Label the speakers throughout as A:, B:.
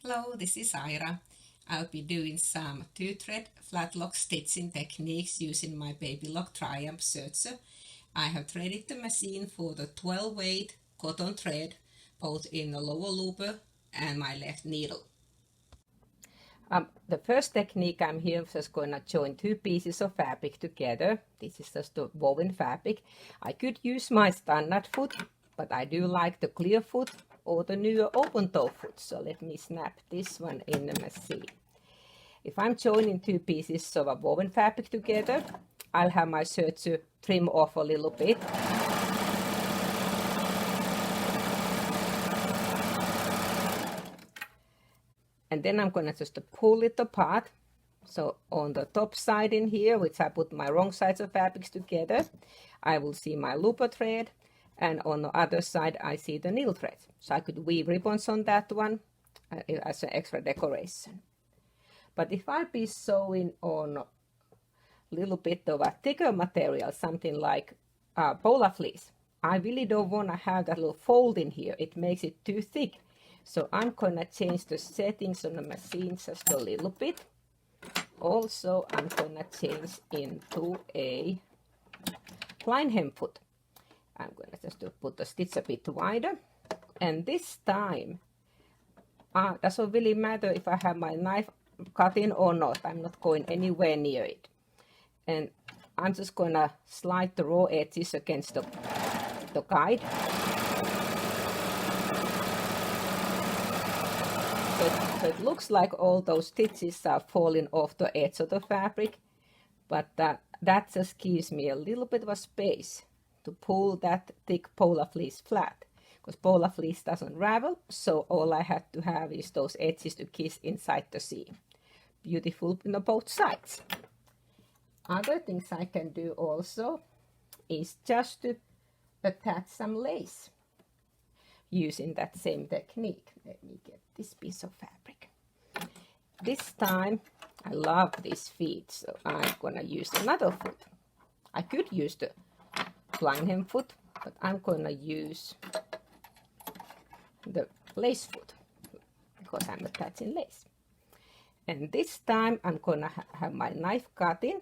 A: Hello, this is Aira. I'll be doing some 2-thread flatlock stitching techniques using my Baby Lock Triumph Serger. I have threaded the machine for the 12 weight cotton thread, both in the lower looper and my left needle.
B: The first technique I'm here just going to join two pieces of fabric together. This is just a woven fabric. I could use my standard foot, but I do like the clear foot or the newer open toe foot. So let me snap this one in the machine. If I'm joining two pieces of a woven fabric together, I'll have my serger trim off a little bit. And then I'm going to just pull it apart. So on the top side in here, which I put my wrong sides of fabrics together, I will see my looper thread. And on the other side, I see the needle thread. So I could weave ribbons on that one as an extra decoration. But if I be sewing on a little bit of a thicker material, something like polar fleece, I really don't want to have that little fold in here. It makes it too thick. So I'm going to change the settings on the machine just a little bit. Also, I'm going to change into a blind hem foot. I'm going to just put the stitch a bit wider. And this time, doesn't really matter if I have my knife cutting or not. I'm not going anywhere near it. And I'm just going to slide the raw edges against the guide. So it looks like all those stitches are falling off the edge of the fabric, but that just gives me a little bit of a space to pull that thick polar fleece flat, because polar fleece doesn't ravel, so all I have to have is those edges to kiss inside the seam. Beautiful on both sides. Other things I can do also is just to attach some lace using that same technique. Let me get this piece of fabric. This time I love these feet, so I'm gonna use another foot. I could use the blind hem foot, but I'm gonna use the lace foot because I'm attaching lace. And this time I'm gonna have my knife cutting.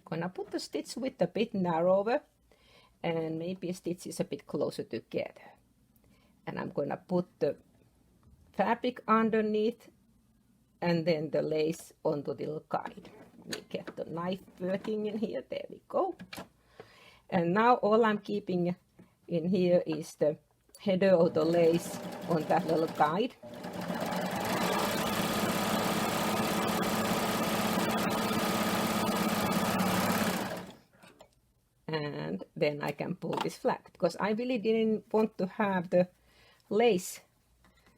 B: Gonna put the stitch width a bit narrower and maybe stitches a bit closer together. And I'm going to put the fabric underneath and then the lace onto the little guide. Let me get the knife working in here. There we go. And now all I'm keeping in here is the header of the lace on that little guide. And then I can pull this flat, because I really didn't want to have the lace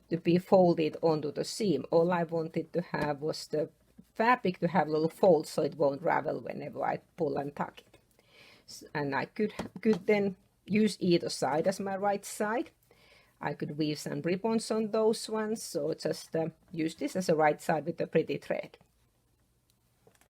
B: to be folded onto the seam. All I wanted to have was the fabric to have little folds so it won't ravel whenever I pull and tuck it. And I could then use either side as my right side. I could weave some ribbons on those ones, so just use this as a right side with a pretty thread.